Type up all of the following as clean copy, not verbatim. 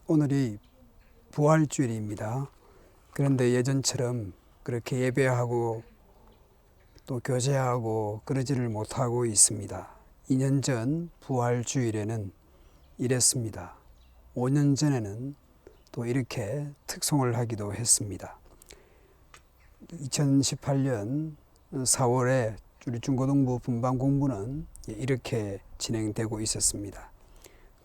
오늘이 부활주일입니다. 그런데 예전처럼 그렇게 예배하고 또 교제하고 그러지를 못하고 있습니다. 2년 전 부활주일에는 이랬습니다. 5년 전에는 또 이렇게 특송을 하기도 했습니다. 2018년 4월에 우리 중고등부 분반 공부는 이렇게 진행되고 있었습니다.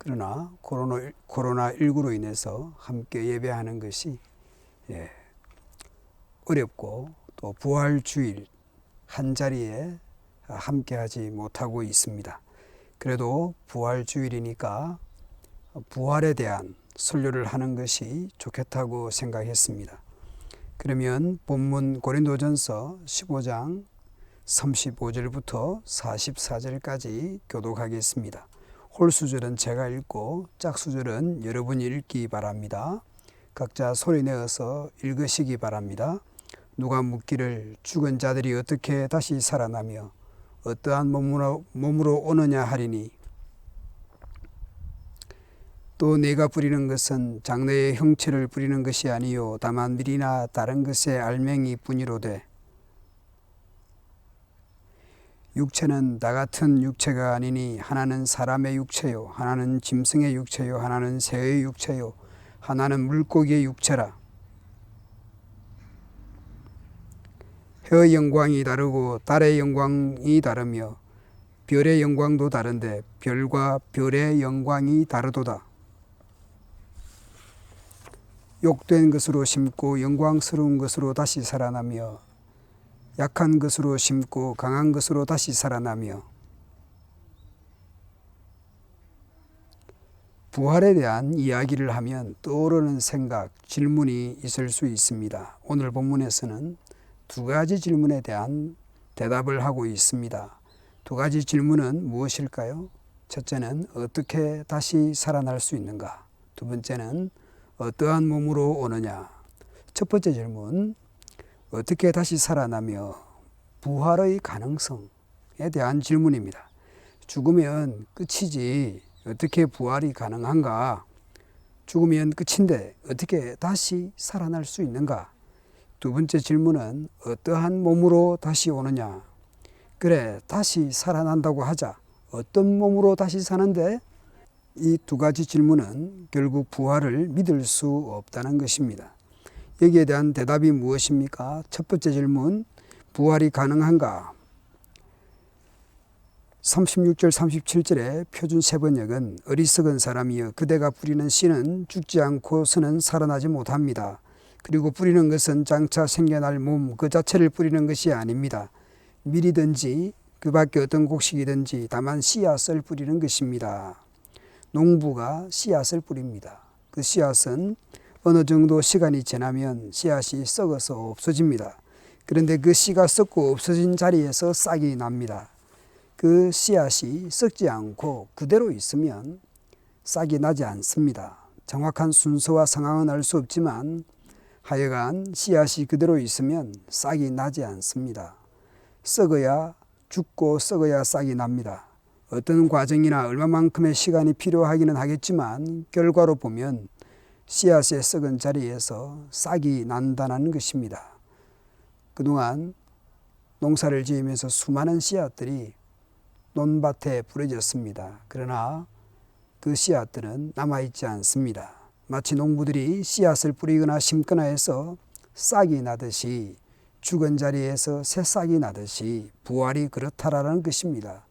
그러나 코로나19로 인해서 함께 예배하는 것이 어렵고 또 부활주일 한 자리에 함께 하지 못하고 있습니다. 그래도 부활주일이니까 부활에 대한 설교를 하는 것이 좋겠다고 생각했습니다. 그러면 본문 고린도전서 15장 35절부터 44절까지 교독하겠습니다. 홀수절은 제가 읽고 짝수절은 여러분이 읽기 바랍니다. 각자 소리 내어서 읽으시기 바랍니다. 누가 묻기를 죽은 자들이 어떻게 다시 살아나며 어떠한 몸으로 오느냐 하리니 또 내가 부리는 것은 장래의 형체를 부리는 것이 아니요 다만 미리나 다른 것의 알맹이 뿐이로되 육체는 다 같은 육체가 아니니 하나는 사람의 육체요 하나는 짐승의 육체요 하나는 새의 육체요 하나는 물고기의 육체라. 해의 영광이 다르고 달의 영광이 다르며 별의 영광도 다른데 별과 별의 영광이 다르도다. 욕된 것으로 심고 영광스러운 것으로 다시 살아나며 약한 것으로 심고 강한 것으로 다시 살아나며 부활에 대한 이야기를 하면 떠오르는 생각, 질문이 있을 수 있습니다. 오늘 본문에서는 두 가지 질문에 대한 대답을 하고 있습니다. 두 가지 질문은 무엇일까요? 첫째는 어떻게 다시 살아날 수 있는가? 두 번째는 어떠한 몸으로 오느냐? 첫 번째 질문, 어떻게 다시 살아나며 부활의 가능성에 대한 질문입니다. 죽으면 끝이지 어떻게 부활이 가능한가? 죽으면 끝인데 어떻게 다시 살아날 수 있는가? 두 번째 질문은 어떠한 몸으로 다시 오느냐? 그래, 다시 살아난다고 하자. 어떤 몸으로 다시 사는데? 이 두 가지 질문은 결국 부활을 믿을 수 없다는 것입니다. 여기에 대한 대답이 무엇입니까? 첫 번째 질문, 부활이 가능한가? 36절 37절의 표준 세번역은 어리석은 사람이여 그대가 뿌리는 씨는 죽지 않고서는 살아나지 못합니다. 그리고 뿌리는 것은 장차 생겨날 몸 그 자체를 뿌리는 것이 아닙니다. 밀이든지 그 밖에 어떤 곡식이든지 다만 씨앗을 뿌리는 것입니다. 농부가 씨앗을 뿌립니다. 그 씨앗은 어느 정도 시간이 지나면 씨앗이 썩어서 없어집니다. 그런데 그 씨가 썩고 없어진 자리에서 싹이 납니다. 그 씨앗이 썩지 않고 그대로 있으면 싹이 나지 않습니다. 정확한 순서와 상황은 알 수 없지만 하여간 씨앗이 그대로 있으면 싹이 나지 않습니다. 썩어야 죽고 썩어야 싹이 납니다. 어떤 과정이나 얼마만큼의 시간이 필요하기는 하겠지만 결과로 보면 씨앗의 썩은 자리에서 싹이 난다는 것입니다. 그동안 농사를 지으면서 수많은 씨앗들이 논밭에 뿌려졌습니다. 그러나 그 씨앗들은 남아있지 않습니다. 마치 농부들이 씨앗을 뿌리거나 심거나 해서 싹이 나듯이 죽은 자리에서 새 싹이 나듯이 부활이 그렇다라는 것입니다.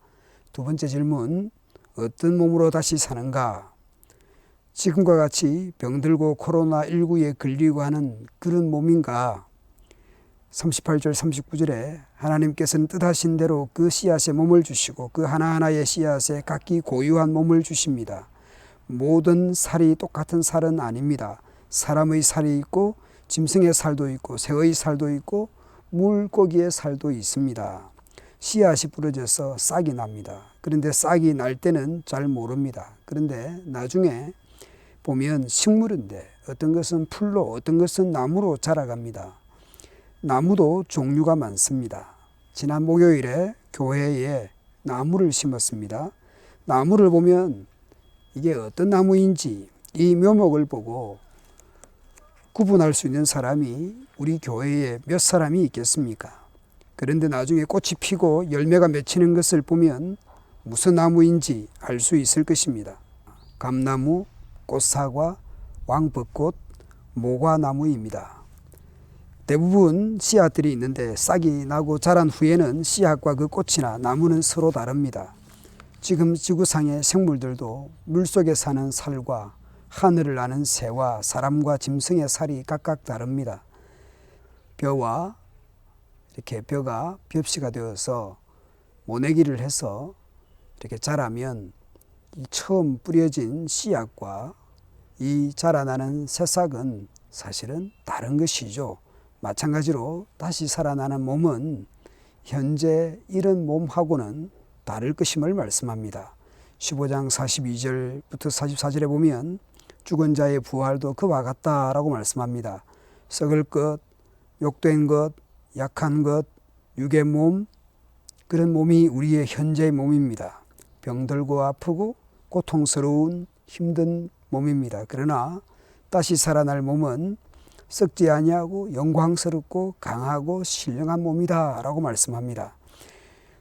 두 번째 질문, 어떤 몸으로 다시 사는가? 지금과 같이 병들고 코로나19에 걸리고 하는 그런 몸인가? 38절 39절에 하나님께서는 뜻하신 대로 그 씨앗에 몸을 주시고 그 하나하나의 씨앗에 각기 고유한 몸을 주십니다. 모든 살이 똑같은 살은 아닙니다. 사람의 살이 있고 짐승의 살도 있고 새의 살도 있고 물고기의 살도 있습니다. 씨앗이 부러져서 싹이 납니다. 그런데 싹이 날 때는 잘 모릅니다. 그런데 나중에 보면 식물인데 어떤 것은 풀로 어떤 것은 나무로 자라갑니다. 나무도 종류가 많습니다. 지난 목요일에 교회에 나무를 심었습니다. 나무를 보면 이게 어떤 나무인지 이 묘목을 보고 구분할 수 있는 사람이 우리 교회에 몇 사람이 있겠습니까? 그런데 나중에 꽃이 피고 열매가 맺히는 것을 보면 무슨 나무인지 알 수 있을 것입니다. 감나무, 꽃사과, 왕벚꽃, 모과나무입니다. 대부분 씨앗들이 있는데 싹이 나고 자란 후에는 씨앗과 그 꽃이나 나무는 서로 다릅니다. 지금 지구상의 생물들도 물속에 사는 살과 하늘을 나는 새와 사람과 짐승의 살이 각각 다릅니다. 벼와 이렇게 벼가 벽시가 되어서 모내기를 해서 이렇게 자라면 이 처음 뿌려진 씨앗과 이 자라나는 새싹은 사실은 다른 것이죠. 마찬가지로 다시 살아나는 몸은 현재 이런 몸하고는 다를 것임을 말씀합니다. 15장 42절부터 44절에 보면 죽은 자의 부활도 그와 같다라고 말씀합니다. 썩을 것, 욕된 것, 약한 것, 육의 몸, 그런 몸이 우리의 현재의 몸입니다. 병들고 아프고 고통스러운 힘든 몸입니다. 그러나 다시 살아날 몸은 썩지 아니하고 영광스럽고 강하고 신령한 몸이다 라고 말씀합니다.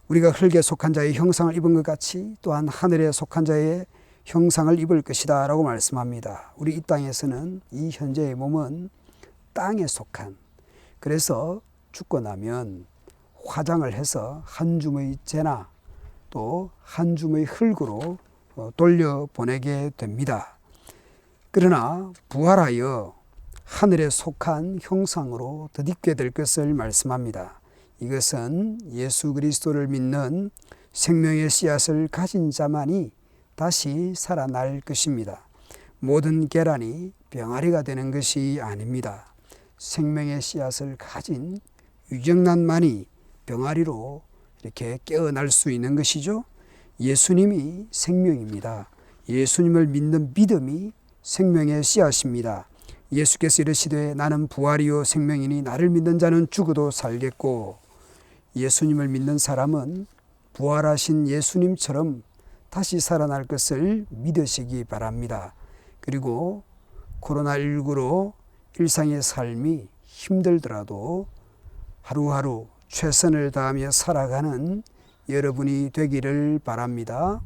우리가 흙에 속한 자의 형상을 입은 것 같이 또한 하늘에 속한 자의 형상을 입을 것이다 라고 말씀합니다. 우리 이 땅에서는 이 현재의 몸은 땅에 속한, 그래서 죽고 나면 화장을 해서 한 줌의 재나 또 한 줌의 흙으로 돌려보내게 됩니다. 그러나 부활하여 하늘에 속한 형상으로 덧입게 될 것을 말씀합니다. 이것은 예수 그리스도를 믿는 생명의 씨앗을 가진 자만이 다시 살아날 것입니다. 모든 계란이 병아리가 되는 것이 아닙니다. 생명의 씨앗을 가진 유정란만이 병아리로 이렇게 깨어날 수 있는 것이죠. 예수님이 생명입니다. 예수님을 믿는 믿음이 생명의 씨앗입니다. 예수께서 이르시되 나는 부활이요 생명이니 나를 믿는 자는 죽어도 살겠고, 예수님을 믿는 사람은 부활하신 예수님처럼 다시 살아날 것을 믿으시기 바랍니다. 그리고 코로나19로 일상의 삶이 힘들더라도 하루하루 최선을 다하며 살아가는 여러분이 되기를 바랍니다.